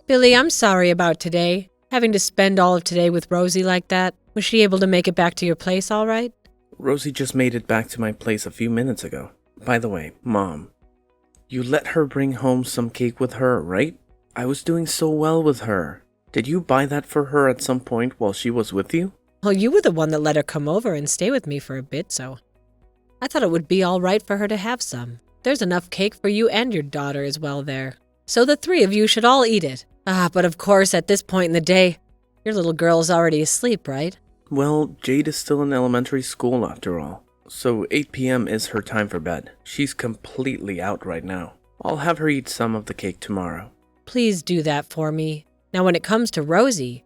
Billy, I'm sorry about today. Having to spend all of today with Rosie like that. Was she able to make it back to your place all right? Rosie just made it back to my place a few minutes ago. By the way, Mom, you let her bring home some cake with her, right? I was doing so well with her. Did you buy that for her at some point while she was with you? Well, you were the one that let her come over and stay with me for a bit, so I thought it would be all right for her to have some. There's enough cake for you and your daughter as well there. So the three of you should all eat it. But of course, at this point in the day, your little girl's already asleep, right? Well, Jade is still in elementary school after all. So 8 p.m. is her time for bed. She's completely out right now. I'll have her eat some of the cake tomorrow. Please do that for me. Now when it comes to Rosie,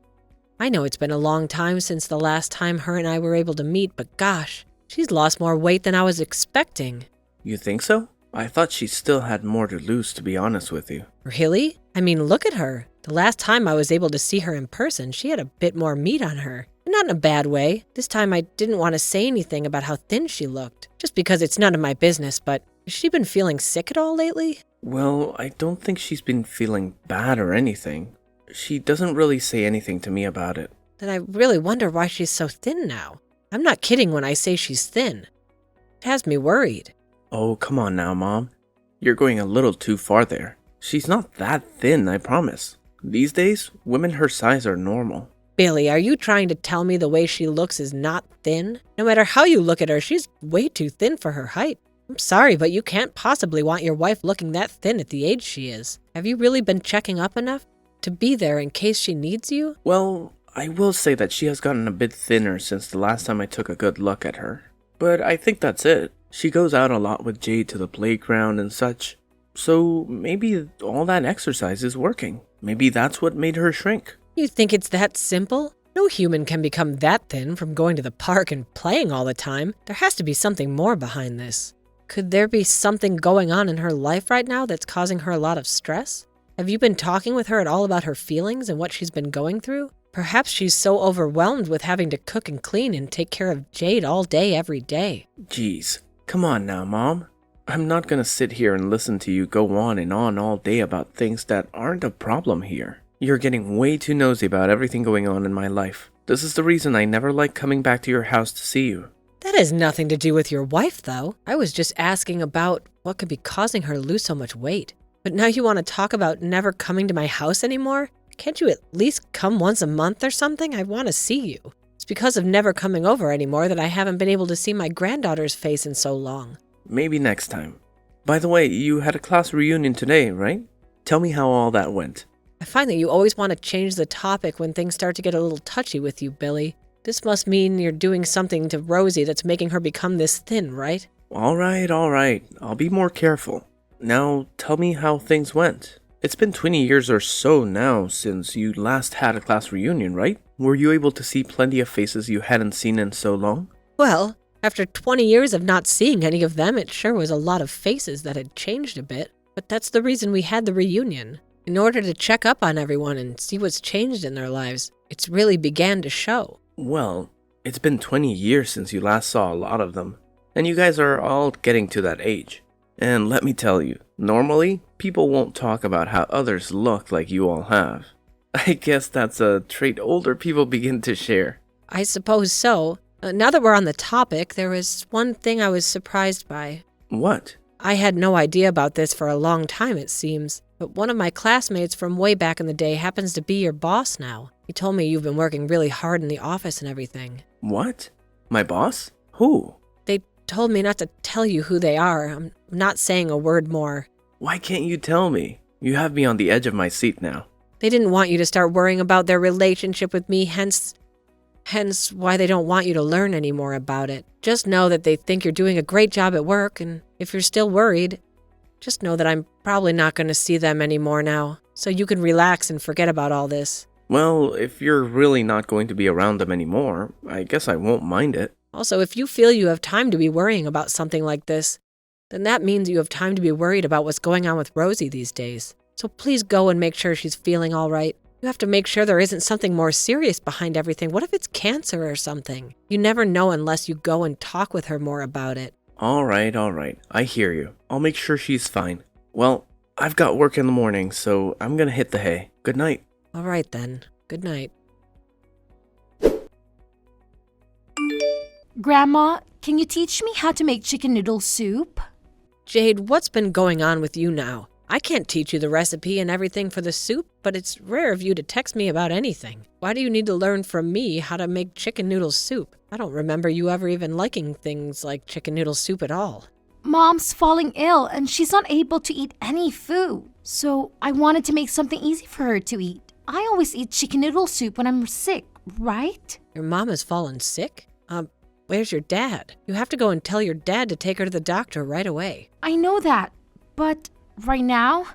I know it's been a long time since the last time her and I were able to meet, but gosh, she's lost more weight than I was expecting. You think so? I thought she still had more to lose, to be honest with you. Really? I mean, look at her. The last time I was able to see her in person, she had a bit more meat on her. Not in a bad way. This time I didn't want to say anything about how thin she looked, just because it's none of my business, but has she been feeling sick at all lately? Well, I don't think she's been feeling bad or anything. She doesn't really say anything to me about it. Then I really wonder why she's so thin now. I'm not kidding when I say she's thin. It has me worried. Oh, come on now, Mom. You're going a little too far there. She's not that thin, I promise. These days, women her size are normal. Billy, are you trying to tell me the way she looks is not thin? No matter how you look at her, she's way too thin for her height. I'm sorry, but you can't possibly want your wife looking that thin at the age she is. Have you really been checking up enough to be there in case she needs you? Well, I will say that she has gotten a bit thinner since the last time I took a good look at her. But I think that's it. She goes out a lot with Jade to the playground and such. So maybe all that exercise is working. Maybe that's what made her shrink. You think it's that simple? No human can become that thin from going to the park and playing all the time. There has to be something more behind this. Could there be something going on in her life right now that's causing her a lot of stress? Have you been talking with her at all about her feelings and what she's been going through? Perhaps she's so overwhelmed with having to cook and clean and take care of Jade all day, every day. Jeez, come on now, Mom. I'm not gonna sit here and listen to you go on and on all day about things that aren't a problem here. You're getting way too nosy about everything going on in my life. This is the reason I never like coming back to your house to see you. That has nothing to do with your wife, though. I was just asking about what could be causing her to lose so much weight. But now you want to talk about never coming to my house anymore? Can't you at least come once a month or something? I want to see you. It's because of never coming over anymore that I haven't been able to see my granddaughter's face in so long. Maybe next time. By the way, you had a class reunion today, right? Tell me how all that went. I find that you always want to change the topic when things start to get a little touchy with you, Billy. This must mean you're doing something to Rosie that's making her become this thin, right? All right. I'll be more careful. Now, tell me how things went. It's been 20 years or so now since you last had a class reunion, right? Were you able to see plenty of faces you hadn't seen in so long? Well, after 20 years of not seeing any of them, it sure was a lot of faces that had changed a bit. But that's the reason we had the reunion. In order to check up on everyone and see what's changed in their lives, it's really began to show. Well, it's been 20 years since you last saw a lot of them. And you guys are all getting to that age. And let me tell you, normally, people won't talk about how others look like you all have. I guess that's a trait older people begin to share. I suppose so. Now that we're on the topic, there was one thing I was surprised by. What? I had no idea about this for a long time, it seems. But one of my classmates from way back in the day happens to be your boss now. He told me you've been working really hard in the office and everything. What? My boss? Who? They told me not to tell you who they are. I'm not saying a word more. Why can't you tell me? You have me on the edge of my seat now. They didn't want you to start worrying about their relationship with me, hence why they don't want you to learn any more about it. Just know that they think you're doing a great job at work, and if you're still worried, just know that I'm probably not going to see them anymore now, so you can relax and forget about all this. Well, if you're really not going to be around them anymore, I guess I won't mind it. Also, if you feel you have time to be worrying about something like this, then that means you have time to be worried about what's going on with Rosie these days. So please go and make sure she's feeling all right. You have to make sure there isn't something more serious behind everything. What if it's cancer or something? You never know unless you go and talk with her more about it. All right. I hear you. I'll make sure she's fine. Well, I've got work in the morning, so I'm gonna hit the hay. Good night. All right then. Good night. Grandma, can you teach me how to make chicken noodle soup? Jade, what's been going on with you now? I can't teach you the recipe and everything for the soup, but it's rare of you to text me about anything. Why do you need to learn from me how to make chicken noodle soup? I don't remember you ever even liking things like chicken noodle soup at all. Mom's falling ill and she's not able to eat any food. So I wanted to make something easy for her to eat. I always eat chicken noodle soup when I'm sick, right? Your mom has fallen sick? Where's your dad? You have to go and tell your dad to take her to the doctor right away. I know that, but right now,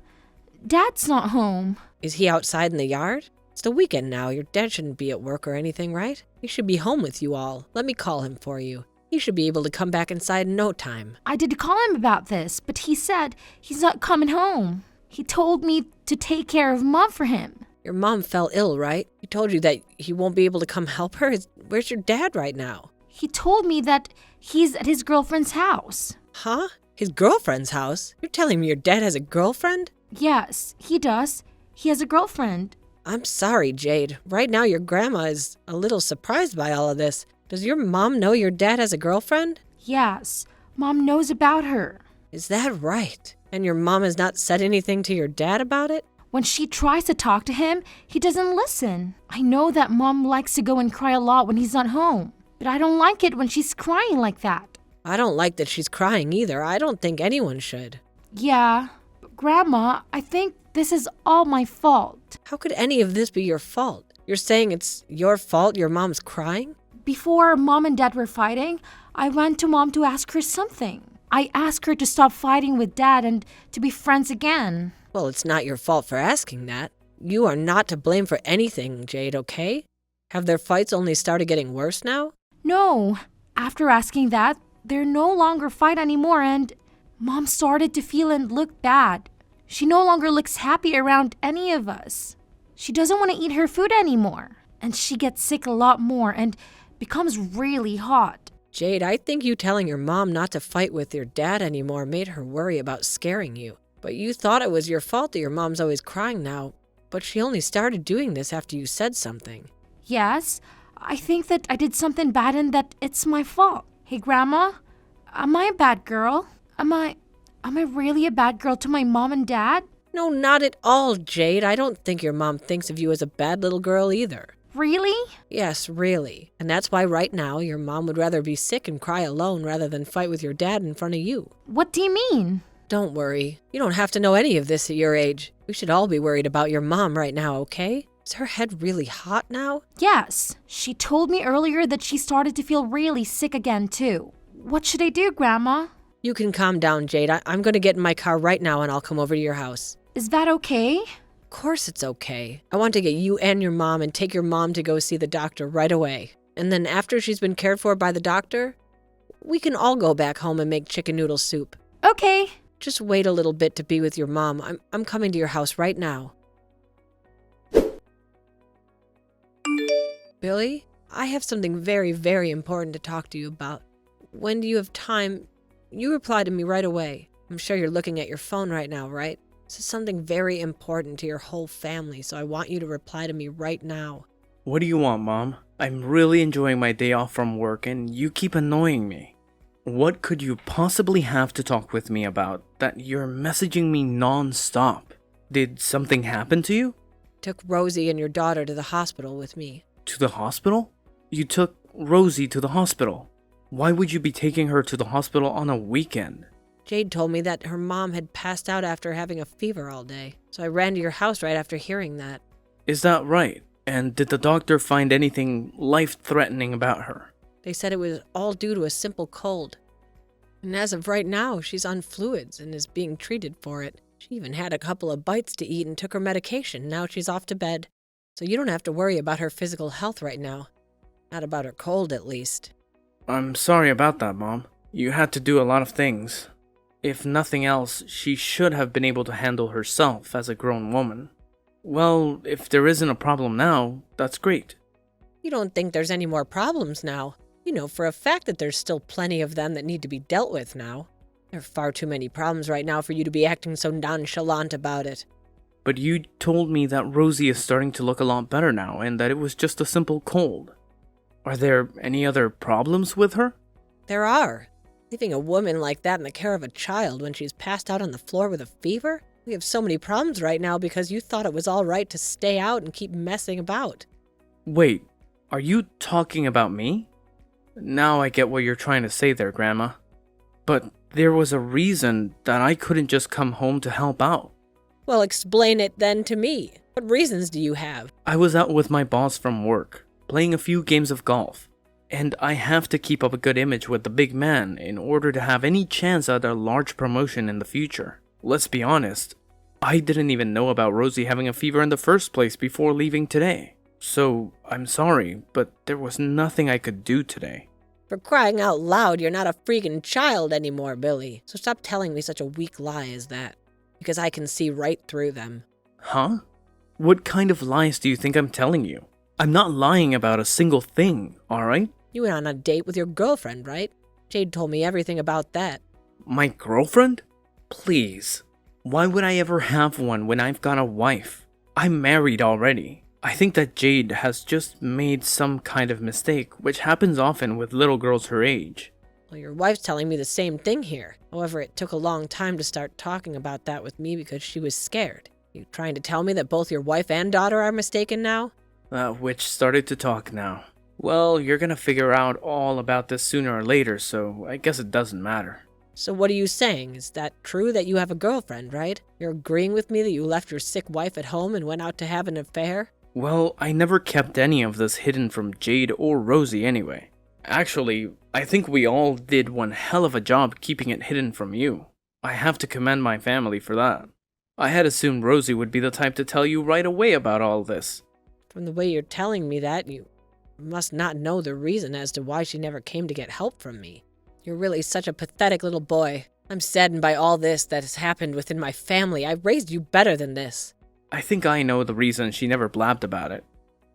Dad's not home. Is he outside in the yard? It's the weekend now. Your dad shouldn't be at work or anything, right? He should be home with you all. Let me call him for you. He should be able to come back inside in no time. I did call him about this, but he said he's not coming home. He told me to take care of Mom for him. Your mom fell ill, right? He told you that he won't be able to come help her? Where's your dad right now? He told me that he's at his girlfriend's house. Huh? His girlfriend's house? You're telling me your dad has a girlfriend? Yes, he does. He has a girlfriend. I'm sorry, Jade. Right now your grandma is a little surprised by all of this. Does your mom know your dad has a girlfriend? Yes, Mom knows about her. Is that right? And your mom has not said anything to your dad about it? When she tries to talk to him, he doesn't listen. I know that Mom likes to go and cry a lot when he's not home, but I don't like it when she's crying like that. I don't like that she's crying either. I don't think anyone should. Yeah, but Grandma, I think this is all my fault. How could any of this be your fault? You're saying it's your fault your mom's crying? Before Mom and Dad were fighting, I went to Mom to ask her something. I asked her to stop fighting with Dad and to be friends again. Well, it's not your fault for asking that. You are not to blame for anything, Jade, okay? Have their fights only started getting worse now? No. After asking that, they're no longer fight anymore and Mom started to feel and look bad. She no longer looks happy around any of us. She doesn't want to eat her food anymore. And she gets sick a lot more and becomes really hot. Jade, I think you telling your mom not to fight with your dad anymore made her worry about scaring you. But you thought it was your fault that your mom's always crying now. But she only started doing this after you said something. Yes, I think that I did something bad and that it's my fault. Hey, Grandma, am I a bad girl? Am I really a bad girl to my mom and dad? No, not at all, Jade. I don't think your mom thinks of you as a bad little girl either. Really? Yes, really. And that's why right now your mom would rather be sick and cry alone rather than fight with your dad in front of you. What do you mean? Don't worry. You don't have to know any of this at your age. We should all be worried about your mom right now, okay? Is her head really hot now? Yes. She told me earlier that she started to feel really sick again, too. What should I do, Grandma? You can calm down, Jade. I'm going to get in my car right now and I'll come over to your house. Is that okay? Of course it's okay. I want to get you and your mom and take your mom to go see the doctor right away. And then after she's been cared for by the doctor, we can all go back home and make chicken noodle soup. Okay. Just wait a little bit to be with your mom. I'm coming to your house right now. Billy, I have something very, very important to talk to you about. When do you have time? You reply to me right away. I'm sure you're looking at your phone right now, right? This is something very important to your whole family, so I want you to reply to me right now. What do you want, Mom? I'm really enjoying my day off from work and you keep annoying me. What could you possibly have to talk with me about that you're messaging me non-stop? Did something happen to you? Took Rosie and your daughter to the hospital with me. To the hospital? You took Rosie to the hospital. Why would you be taking her to the hospital on a weekend? Jade told me that her mom had passed out after having a fever all day, so I ran to your house right after hearing that. Is that right? And did the doctor find anything life-threatening about her? They said it was all due to a simple cold. And as of right now, she's on fluids and is being treated for it. She even had a couple of bites to eat and took her medication. Now she's off to bed. So you don't have to worry about her physical health right now. Not about her cold, at least. I'm sorry about that, Mom. You had to do a lot of things. If nothing else, she should have been able to handle herself as a grown woman. Well, if there isn't a problem now, that's great. You don't think there's any more problems now? You know for a fact that there's still plenty of them that need to be dealt with now. There are far too many problems right now for you to be acting so nonchalant about it. But you told me that Rosie is starting to look a lot better now and that it was just a simple cold. Are there any other problems with her? There are. Leaving a woman like that in the care of a child when she's passed out on the floor with a fever? We have so many problems right now because you thought it was all right to stay out and keep messing about. Wait, are you talking about me? Now I get what you're trying to say there, Grandma. But there was a reason that I couldn't just come home to help out. Well, explain it then to me. What reasons do you have? I was out with my boss from work, playing a few games of golf. And I have to keep up a good image with the big man in order to have any chance at a large promotion in the future. Let's be honest, I didn't even know about Rosie having a fever in the first place before leaving today. So, I'm sorry, but there was nothing I could do today. For crying out loud, you're not a freaking child anymore, Billy. So stop telling me such a weak lie as that. Because I can see right through them. Huh? What kind of lies do you think I'm telling you? I'm not lying about a single thing, alright? You went on a date with your girlfriend, right? Jade told me everything about that. My girlfriend? Please. Why would I ever have one when I've got a wife? I'm married already. I think that Jade has just made some kind of mistake, which happens often with little girls her age. Well, your wife's telling me the same thing here. However, it took a long time to start talking about that with me because she was scared. You trying to tell me that both your wife and daughter are mistaken now? Which started to talk now. Well, you're gonna figure out all about this sooner or later, so I guess it doesn't matter. So what are you saying? Is that true that you have a girlfriend, right? You're agreeing with me that you left your sick wife at home and went out to have an affair? Well, I never kept any of this hidden from Jade or Rosie anyway. Actually, I think we all did one hell of a job keeping it hidden from you. I have to commend my family for that. I had assumed Rosie would be the type to tell you right away about all this. From the way you're telling me that, you must not know the reason as to why she never came to get help from me. You're really such a pathetic little boy. I'm saddened by all this that has happened within my family. I raised you better than this. I think I know the reason she never blabbed about it.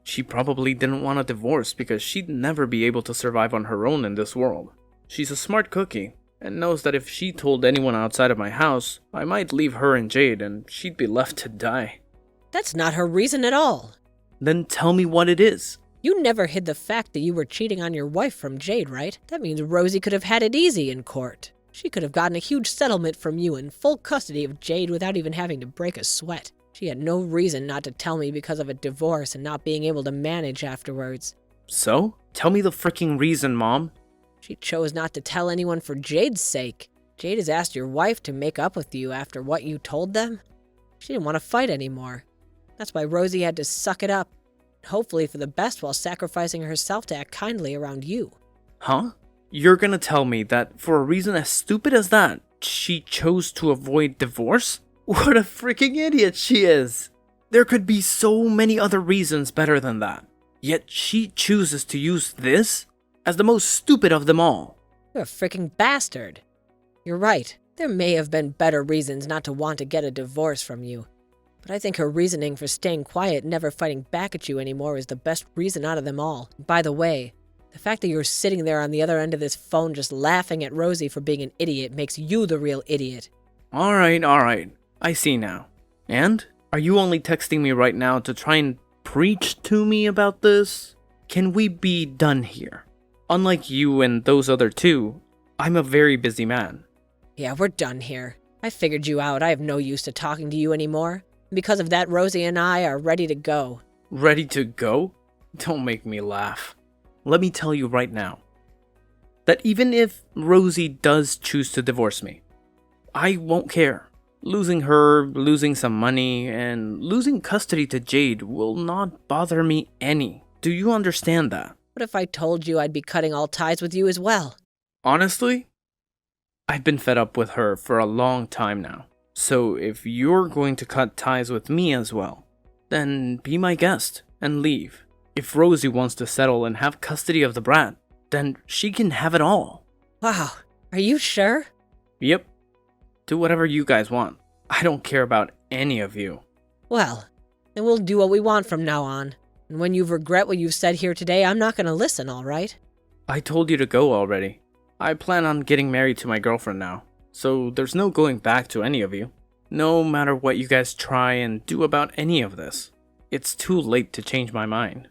She probably didn't want a divorce because she'd never be able to survive on her own in this world. She's a smart cookie, and knows that if she told anyone outside of my house, I might leave her and Jade and she'd be left to die. That's not her reason at all. Then tell me what it is. You never hid the fact that you were cheating on your wife from Jade, right? That means Rosie could have had it easy in court. She could have gotten a huge settlement from you in full custody of Jade without even having to break a sweat. She had no reason not to tell me because of a divorce and not being able to manage afterwards. So? Tell me the freaking reason, Mom. She chose not to tell anyone for Jade's sake. Jade has asked your wife to make up with you after what you told them. She didn't want to fight anymore. That's why Rosie had to suck it up. Hopefully for the best while sacrificing herself to act kindly around you. Huh? You're gonna tell me that for a reason as stupid as that, she chose to avoid divorce? What a freaking idiot she is! There could be so many other reasons better than that. Yet she chooses to use this as the most stupid of them all. You're a freaking bastard. You're right. There may have been better reasons not to want to get a divorce from you. But I think her reasoning for staying quiet and never fighting back at you anymore is the best reason out of them all. By the way, the fact that you're sitting there on the other end of this phone just laughing at Rosie for being an idiot makes you the real idiot. Alright. I see now. And? Are you only texting me right now to try and preach to me about this? Can we be done here? Unlike you and those other two, I'm a very busy man. Yeah, we're done here. I figured you out. I have no use to talking to you anymore. Because of that, Rosie and I are ready to go. Ready to go? Don't make me laugh. Let me tell you right now that even if Rosie does choose to divorce me, I won't care. Losing her, losing some money, and losing custody to Jade will not bother me any. Do you understand that? What if I told you I'd be cutting all ties with you as well? Honestly, I've been fed up with her for a long time now. So if you're going to cut ties with me as well, then be my guest and leave. If Rosie wants to settle and have custody of the brat, then she can have it all. Wow, are you sure? Yep. Do whatever you guys want. I don't care about any of you. Well, then we'll do what we want from now on. And when you regret what you've said here today, I'm not going to listen, all right? I told you to go already. I plan on getting married to my girlfriend now. So there's no going back to any of you. No matter what you guys try and do about any of this, it's too late to change my mind.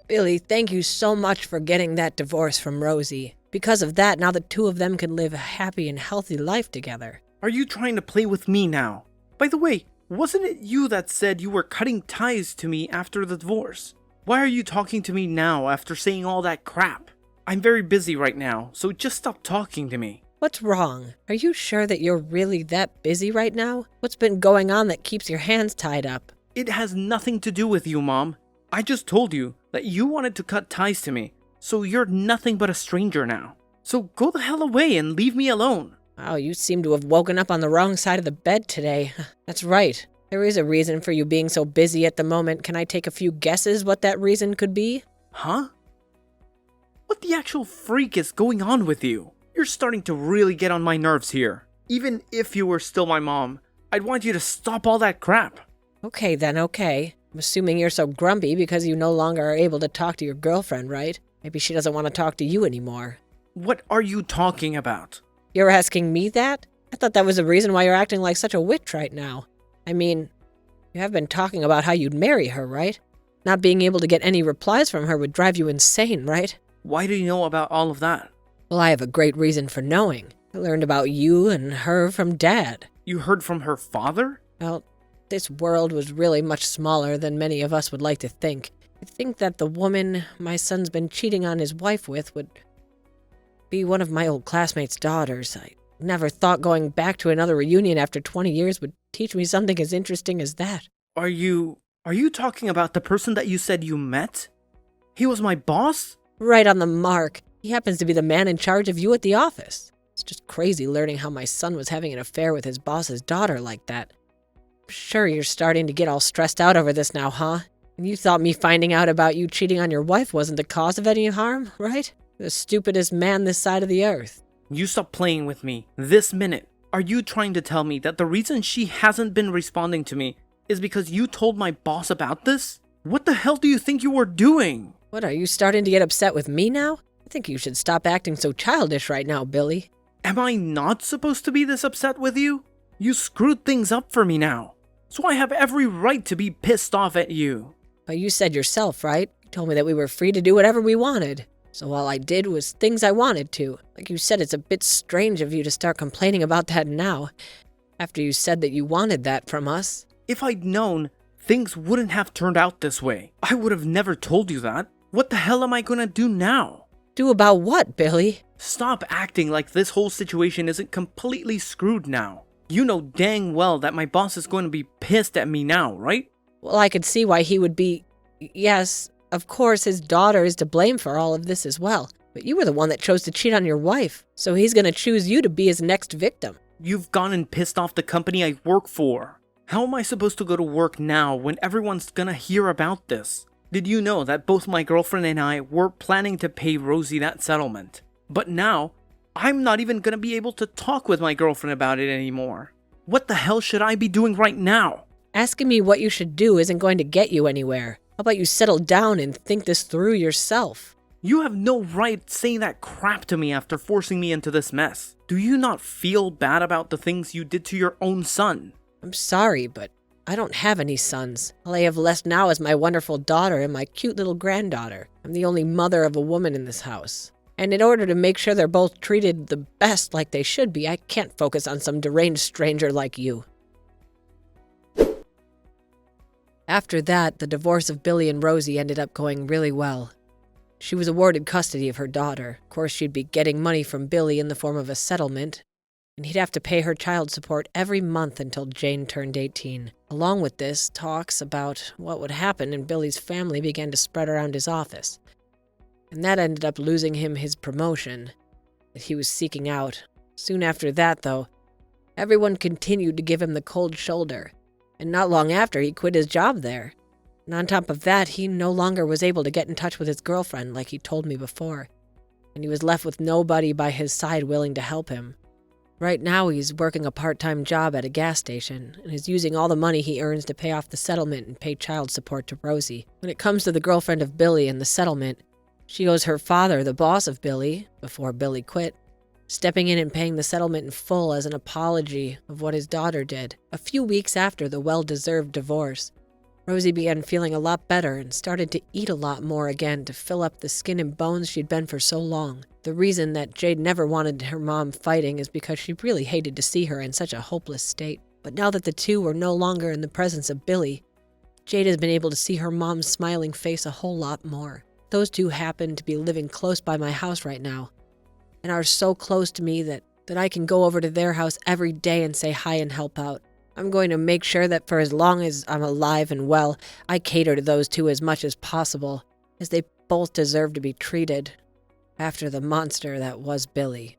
Billy, thank you so much for getting that divorce from Rosie. Because of that, now the two of them can live a happy and healthy life together. Are you trying to play with me now? By the way, wasn't it you that said you were cutting ties to me after the divorce? Why are you talking to me now after saying all that crap? I'm very busy right now, so just stop talking to me. What's wrong? Are you sure that you're really that busy right now? What's been going on that keeps your hands tied up? It has nothing to do with you, Mom. I just told you that you wanted to cut ties to me, so you're nothing but a stranger now. So go the hell away and leave me alone. Wow, you seem to have woken up on the wrong side of the bed today. That's right. There is a reason for you being so busy at the moment. Can I take a few guesses what that reason could be? Huh? What the actual freak is going on with you? You're starting to really get on my nerves here. Even if you were still my mom, I'd want you to stop all that crap. Okay then, okay. I'm assuming you're so grumpy because you no longer are able to talk to your girlfriend, right? Maybe she doesn't want to talk to you anymore. What are you talking about? You're asking me that? I thought that was the reason why you're acting like such a witch right now. I mean, you have been talking about how you'd marry her, right? Not being able to get any replies from her would drive you insane, right? Why do you know about all of that? Well, I have a great reason for knowing. I learned about you and her from Dad. You heard from her father? Well, this world was really much smaller than many of us would like to think. I think that the woman my son's been cheating on his wife with would be one of my old classmates' daughters. I never thought going back to another reunion after 20 years would teach me something as interesting as that. Are you talking about the person that you said you met? He was my boss? Right on the mark. He happens to be the man in charge of you at the office. It's just crazy learning how my son was having an affair with his boss's daughter like that. I'm sure you're starting to get all stressed out over this now, huh? And you thought me finding out about you cheating on your wife wasn't the cause of any harm, right? The stupidest man this side of the earth. You stop playing with me this minute. Are you trying to tell me that the reason she hasn't been responding to me is because you told my boss about this? What the hell do you think you were doing? What, are you starting to get upset with me now? I think you should stop acting so childish right now, Billy. Am I not supposed to be this upset with you? You screwed things up for me now. So I have every right to be pissed off at you. But you said yourself, right? You told me that we were free to do whatever we wanted. So all I did was things I wanted to. Like you said, it's a bit strange of you to start complaining about that now, after you said that you wanted that from us. If I'd known, things wouldn't have turned out this way. I would have never told you that. What the hell am I gonna do now? Do about what, Billy? Stop acting like this whole situation isn't completely screwed now. You know dang well that my boss is going to be pissed at me now, right? Well, I could see why he would be. Yes, of course his daughter is to blame for all of this as well. But you were the one that chose to cheat on your wife, so he's gonna choose you to be his next victim. You've gone and pissed off the company I work for. How am I supposed to go to work now when everyone's gonna hear about this? Did you know that both my girlfriend and I were planning to pay Rosie that settlement? But now, I'm not even gonna be able to talk with my girlfriend about it anymore. What the hell should I be doing right now? Asking me what you should do isn't going to get you anywhere. How about you settle down and think this through yourself? You have no right saying that crap to me after forcing me into this mess. Do you not feel bad about the things you did to your own son? I'm sorry, but I don't have any sons. All I have left now is my wonderful daughter and my cute little granddaughter. I'm the only mother of a woman in this house. And in order to make sure they're both treated the best like they should be, I can't focus on some deranged stranger like you. After that, the divorce of Billy and Rosie ended up going really well. She was awarded custody of her daughter. Of course, she'd be getting money from Billy in the form of a settlement, and he'd have to pay her child support every month until Jane turned 18. Along with this, talks about what would happen and Billy's family began to spread around his office. And that ended up losing him his promotion that he was seeking out. Soon after that, though, everyone continued to give him the cold shoulder, and not long after, he quit his job there. And on top of that, he no longer was able to get in touch with his girlfriend like he told me before, and he was left with nobody by his side willing to help him. Right now, he's working a part-time job at a gas station, and is using all the money he earns to pay off the settlement and pay child support to Rosie. When it comes to the girlfriend of Billy and the settlement, She owes her father, the boss of Billy, before Billy quit, stepping in and paying the settlement in full as an apology of what his daughter did. A few weeks after the well-deserved divorce, Rosie began feeling a lot better and started to eat a lot more again to fill up the skin and bones she'd been for so long. The reason that Jade never wanted her mom fighting is because she really hated to see her in such a hopeless state. But now that the two were no longer in the presence of Billy, Jade has been able to see her mom's smiling face a whole lot more. Those two happen to be living close by my house right now, and are so close to me that I can go over to their house every day and say hi and help out. I'm going to make sure that for as long as I'm alive and well, I cater to those two as much as possible, as they both deserve to be treated after the monster that was Billy.